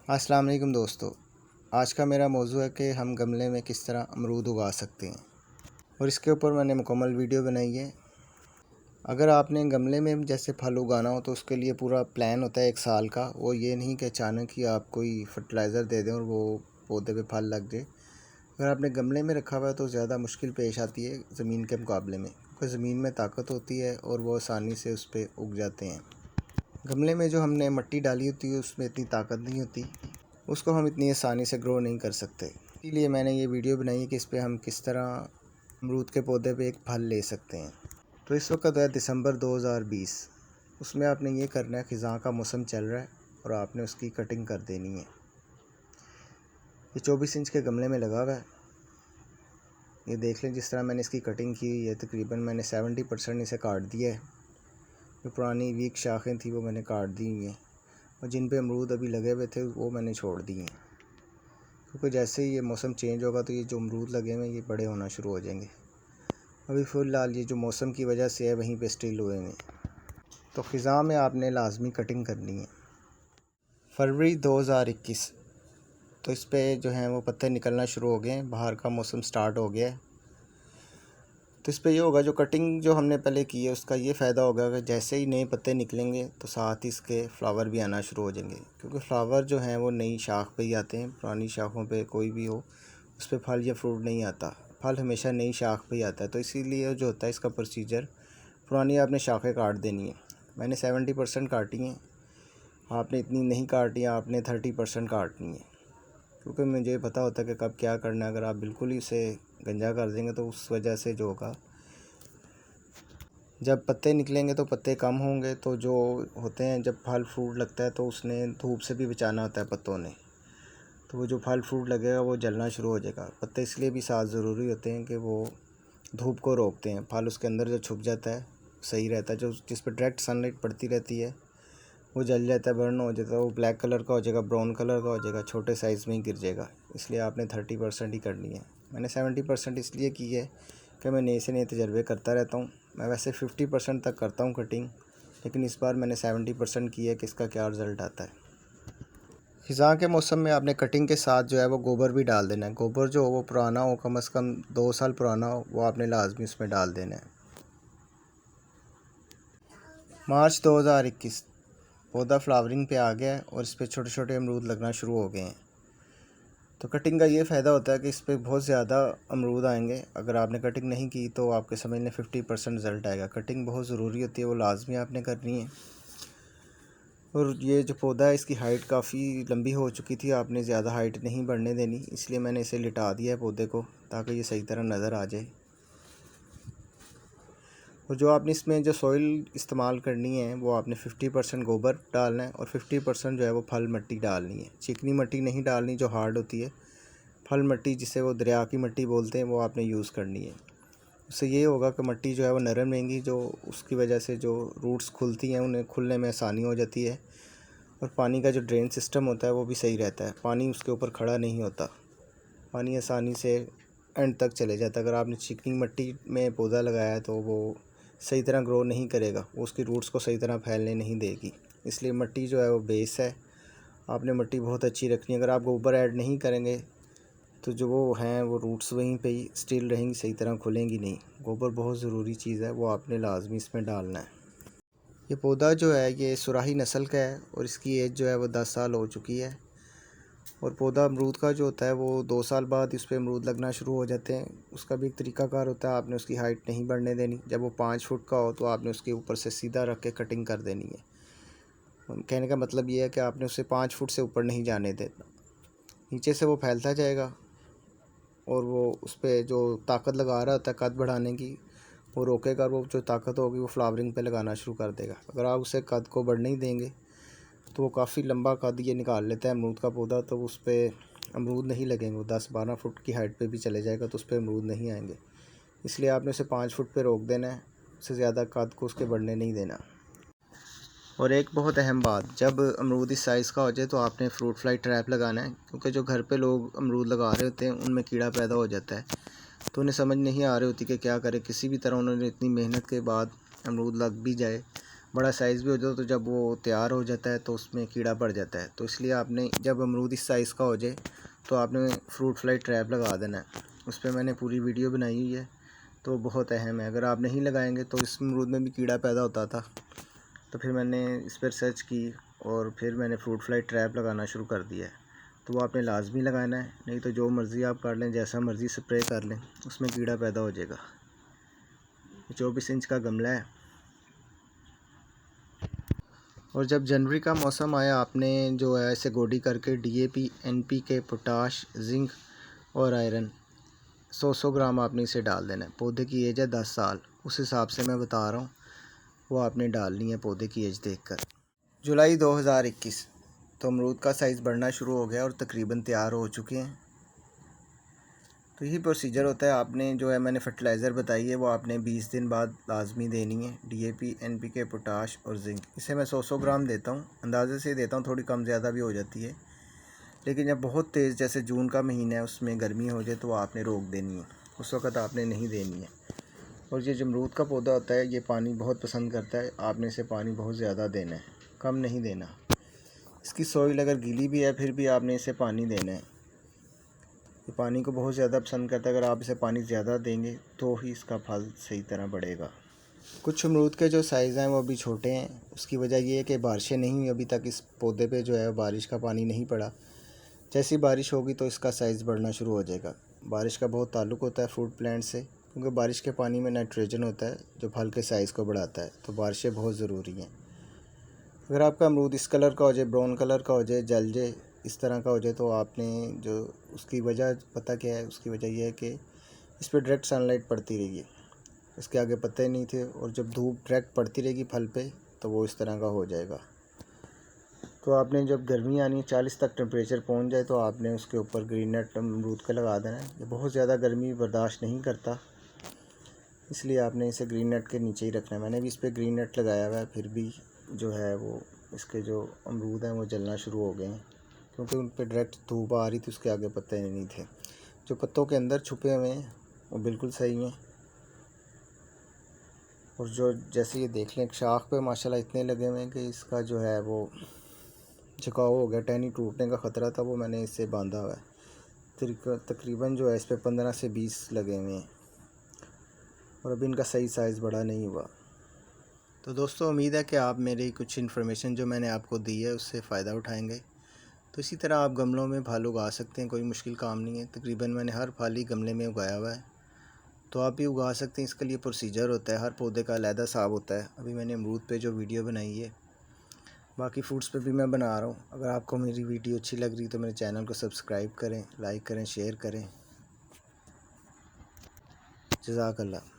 अस्सलाम वालेकुम दोस्तों। आज का मेरा मौजू है कि हम गमले में किस तरह अमरूद उगा सकते हैं और इसके ऊपर मैंने मुकम्मल वीडियो बनाई है। अगर आपने गमले में जैसे फल उगाना हो तो उसके लिए पूरा प्लान होता है 1 साल का। वो ये नहीं कि अचानक ही आप कोई फर्टिलाइज़र दे दें और वो पौधे पे फल लग जाए। अगर आपने गमले में रखा हुआ है तो ज़्यादा मुश्किल पेश आती है ज़मीन के मुकाबले में, क्योंकि ज़मीन में ताकत होती है और वो आसानी से उस पर उग जाते हैं। गमले में जो हमने मिट्टी डाली होती है उसमें इतनी ताकत नहीं होती, उसको हम इतनी आसानी से ग्रो नहीं कर सकते। इसीलिए मैंने ये वीडियो बनाई है कि इस पे हम किस तरह अमरूद के पौधे पे एक फल ले सकते हैं। तो इस वक्त है दिसंबर 2020। उसमें आपने ये करना है, ख़िज़ां का मौसम चल रहा है और आपने उसकी कटिंग कर देनी है। ये 24 इंच के गमले में लगा हुआ है। ये देख लें जिस तरह मैंने इसकी कटिंग की हुई है। तकरीबन मैंने 70% इसे काट दिया है। जो पुरानी वीक शाखें थी वो मैंने काट दी हुई हैं और जिन पे अमरूद अभी लगे हुए थे वो मैंने छोड़ दिए हैं, क्योंकि जैसे ही ये मौसम चेंज होगा तो ये जो अमरूद लगे हुए हैं ये बड़े होना शुरू हो जाएंगे। अभी फ़िलहाल ये जो मौसम की वजह से है वहीं पे स्टिल हुए हैं। तो ख़िज़ां में आपने लाजमी कटिंग करनी है। फरवरी 2021 तो इस पे जो है वो पत्ते निकलना शुरू हो गए हैं, बाहर का मौसम स्टार्ट हो गया है। तो इस पे ये होगा, जो कटिंग जो हमने पहले की है उसका ये फ़ायदा होगा कि जैसे ही नए पत्ते निकलेंगे तो साथ ही इसके फ्लावर भी आना शुरू हो जाएंगे, क्योंकि फ्लावर जो हैं वो नई शाख पे ही आते हैं। पुरानी शाखों पे कोई भी हो उस पर फल या फ्रूट नहीं आता। फल हमेशा नई शाख पे ही आता है। तो इसीलिए जो होता है इसका प्रोसीजर, पुरानी आपने शाखें काट देनी है। मैंने 70% काटी हैं, आपने इतनी नहीं काटी, आपने 30% काटनी है, क्योंकि मुझे पता होता है कि कब क्या करना है। अगर आप बिल्कुल ही इसे गंजा कर देंगे तो उस वजह से जो होगा, जब पत्ते निकलेंगे तो पत्ते कम होंगे। तो जो होते हैं, जब फल फ्रूट लगता है तो उसने धूप से भी बचाना होता है पत्तों ने। तो वो जो फल फ्रूट लगेगा वो जलना शुरू हो जाएगा। पत्ते इसलिए भी साथ ज़रूरी होते हैं कि वो धूप को रोकते हैं। फल उसके अंदर जो छुप जाता है सही रहता है। जो जिस पर डायरेक्ट सनलाइट पड़ती रहती है वो जल जाता है, बर्न हो जाता है। वो ब्लैक कलर का हो जाएगा, ब्राउन कलर का हो जाएगा, छोटे साइज़ में ही गिर जाएगा। इसलिए आपने 30% ही करनी है। मैंने 70% इसलिए की है कि मैं नए से नए तजर्बे करता रहता हूँ। मैं वैसे 50% तक करता हूँ कटिंग, लेकिन इस बार मैंने 70% की है कि इसका क्या रिज़ल्ट आता है। ख़िज़ां के मौसम में आपने कटिंग के साथ जो है वो गोबर भी डाल देना है। गोबर जो हो वो पुराना हो, कम से कम 2 साल पुराना हो, वो आपने लाजमी उसमें डाल देना है। मार्च 2021 पौधा फ्लावरिंग पे आ गया है और इस पर छोटे छोटे अमरूद लगना शुरू हो गए हैं। तो कटिंग का ये फ़ायदा होता है कि इस पर बहुत ज़्यादा अमरूद आएंगे। अगर आपने कटिंग नहीं की तो आपके समझ लें 50% रिज़ल्ट आएगा। कटिंग बहुत ज़रूरी होती है, वो लाजमी आपने करनी है। और ये जो पौधा है इसकी हाइट काफ़ी लंबी हो चुकी थी, आपने ज़्यादा हाइट नहीं बढ़ने देनी, इसलिए मैंने इसे लिटा दिया है पौधे को, ताकि ये सही तरह नज़र आ जाए। और जो आपने इसमें जो सॉइल इस्तेमाल करनी है वो आपने 50% गोबर डालना है और 50% जो है वो फल मिट्टी डालनी है। चिकनी मिट्टी नहीं डालनी जो हार्ड होती है। फल मिट्टी जिसे वो दरिया की मिट्टी बोलते हैं वो आपने यूज़ करनी है। उससे ये होगा कि मिट्टी जो है वो नरम रहेंगी, जो उसकी वजह से जो रूट्स खुलती हैं उन्हें खुलने में आसानी हो जाती है। और पानी का जो ड्रेन सिस्टम होता है वो भी सही रहता है। पानी उसके ऊपर खड़ा नहीं होता, पानी आसानी से एंड तक चले जाता है। अगर आपने चिकनी मिट्टी में पौधा लगाया है तो वो सही तरह ग्रो नहीं करेगा, वो उसकी रूट्स को सही तरह फैलने नहीं देगी। इसलिए मिट्टी जो है वो बेस है, आपने मिट्टी बहुत अच्छी रखनी है। अगर आप गोबर ऐड नहीं करेंगे तो जो वो हैं वो रूट्स वहीं पे ही स्टिल रहेंगी, सही तरह खुलेंगी नहीं। गोबर बहुत ज़रूरी चीज़ है, वो आपने लाजमी इसमें डालना है। ये पौधा जो है ये सुराही नस्ल का है और इसकी एज जो है वो 10 साल हो चुकी है। और पौधा अमरूद का जो होता है वो 2 साल बाद इस पर अमरूद लगना शुरू हो जाते हैं। उसका भी एक तरीकाकार होता है, आपने उसकी हाइट नहीं बढ़ने देनी। जब वो 5 फुट का हो तो आपने उसके ऊपर से सीधा रख के कटिंग कर देनी है। कहने का मतलब ये है कि आपने उसे 5 फुट से ऊपर नहीं जाने देना। नीचे से वो फैलता जाएगा और वो उस पर जो ताकत लगा रहा होता है कद बढ़ाने की, वो रोकेगा। वो जो ताकत होगी वो फ्लावरिंग पे लगाना शुरू कर देगा। अगर आप उसे कद को बढ़ने ही देंगे तो वो काफ़ी लंबा कद ये निकाल लेता है अमरूद का पौधा, तो उस पर अमरूद नहीं लगेंगे। वो 10-12 फुट की हाइट पे भी चले जाएगा तो उस पर अमरूद नहीं आएंगे। इसलिए आपने उसे 5 फुट पे रोक देना है, उससे ज़्यादा कद को उसके बढ़ने नहीं देना। और एक बहुत अहम बात, जब अमरूद इस साइज़ का हो जाए तो आपने फ्रूट फ्लाई ट्रैप लगाना है, क्योंकि जो घर पे लोग अमरूद लगा रहे होते हैं उनमें कीड़ा पैदा हो जाता है। तो उन्हें समझ नहीं आ रही होती कि क्या करें। किसी भी तरह उन्होंने इतनी मेहनत के बाद अमरूद लग भी जाए बड़ा साइज़ भी हो जाए तो जब वो तैयार हो जाता है तो उसमें कीड़ा पड़ जाता है। तो इसलिए आपने जब अमरूद इस साइज़ का हो जाए तो आपने फ्रूट फ्लाई ट्रैप लगा देना है। उस पर मैंने पूरी वीडियो बनाई हुई है, तो बहुत अहम है। अगर आप नहीं लगाएंगे तो इस अमरूद में भी कीड़ा पैदा होता था। तो फिर मैंने इस पर सर्च की और फिर मैंने फ्रूट फ्लाई ट्रैप लगाना शुरू कर दिया है। तो वो आपने लाजमी लगाना है, नहीं तो जो मर्ज़ी आप कर लें, जैसा मर्ज़ी स्प्रे कर लें, उसमें कीड़ा पैदा हो जाएगा। 24 इंच का गमला है। और जब जनवरी का मौसम आया, आपने जो है ऐसे गोडी करके DAP, NPK, पोटाश, जिंक और आयरन 100 ग्राम आपने इसे डाल देना है। पौधे की एज है 10 साल, उस हिसाब से मैं बता रहा हूँ, वो आपने डालनी है पौधे की एज देखकर। जुलाई 2021 तो अमरूद का साइज़ बढ़ना शुरू हो गया और तकरीबन तैयार हो चुके हैं। तो यही प्रोसीजर होता है। आपने जो है मैंने फर्टिलाइज़र बताई है वो आपने 20 दिन बाद लाजमी देनी है। DAP, NPK, पोटाश और जिंक, इसे मैं 100 ग्राम देता हूँ, अंदाज़े से देता हूँ, थोड़ी कम ज़्यादा भी हो जाती है। लेकिन जब बहुत तेज़ जैसे जून का महीना है उसमें गर्मी हो जाए तो आपने रोक देनी है, उस वक़्त आपने नहीं देनी है। और ये अमरूद का पौधा होता है, ये पानी बहुत पसंद करता है, आपने इसे पानी बहुत ज़्यादा देना है, कम नहीं देना। इसकी सॉइल अगर गीली भी है फिर भी आपने इसे पानी देना है। ये पानी को बहुत ज़्यादा पसंद करता है, अगर आप इसे पानी ज़्यादा देंगे तो ही इसका फल सही तरह बढ़ेगा। कुछ अमरूद के जो साइज़ हैं वो अभी छोटे हैं, उसकी वजह ये है कि बारिशें नहीं हुई अभी तक, इस पौधे पे जो है बारिश का पानी नहीं पड़ा। जैसी बारिश होगी तो इसका साइज़ बढ़ना शुरू हो जाएगा। बारिश का बहुत ताल्लुक़ होता है फ्रूट प्लांट से, क्योंकि बारिश के पानी में नाइट्रोजन होता है जो फल के साइज़ को बढ़ाता है। तो बारिशें बहुत ज़रूरी हैं। अगर आपका अमरूद इस कलर का हो जाए, ब्राउन कलर का हो जाए, जल जाए, इस तरह का हो जाए, तो आपने जो उसकी वजह पता क्या है, उसकी वजह यह है कि इस पर डायरेक्ट सनलाइट पड़ती रही है, इसके आगे पत्ते नहीं थे, और जब धूप डायरेक्ट पड़ती रहेगी फल पे तो वो इस तरह का हो जाएगा। तो आपने जब गर्मी आनी 40 तक टेम्परेचर पहुंच जाए तो आपने उसके ऊपर ग्रीन नेट अमरूद का लगा देना है। ये बहुत ज़्यादा गर्मी बर्दाश्त नहीं करता, इसलिए आपने इसे ग्रीन नेट के नीचे ही रखना है। मैंने भी इस पर ग्रीन नेट लगाया हुआ है, फिर भी जो है वो इसके जो अमरूद हैं वो जलना शुरू हो गए हैं, क्योंकि उन पर डायरेक्ट धूप आ रही थी, उसके आगे पत्ते नहीं थे। जो पत्तों के अंदर छुपे हुए हैं वो बिल्कुल सही हैं। और जो जैसे ये देख लें, शाख पे माशाल्लाह इतने लगे हुए हैं कि इसका जो है वो झुकाव हो गया, टहनी टूटने का ख़तरा था, वो मैंने इससे बांधा हुआ है। तकरीबन जो है इस पर 15 से 20 लगे हुए हैं, और अभी इनका सही साइज़ बड़ा नहीं हुआ। तो दोस्तों, उम्मीद है कि आप मेरी कुछ इन्फॉर्मेशन जो मैंने आपको दी है उससे फ़ायदा उठाएंगे। तो इसी तरह आप गमलों में फल उगा सकते हैं, कोई मुश्किल काम नहीं है। तकरीबन मैंने हर फल ही गमले में उगाया हुआ है, तो आप भी उगा सकते हैं। इसके लिए प्रोसीजर होता है, हर पौधे का अलहदा हिसाब होता है। अभी मैंने अमरूद पे जो वीडियो बनाई है, बाकी फ्रूट्स पे भी मैं बना रहा हूँ। अगर आपको मेरी वीडियो अच्छी लग रही तो मेरे चैनल को सब्सक्राइब करें, लाइक करें, शेयर करें। जज़ाकल्लाह।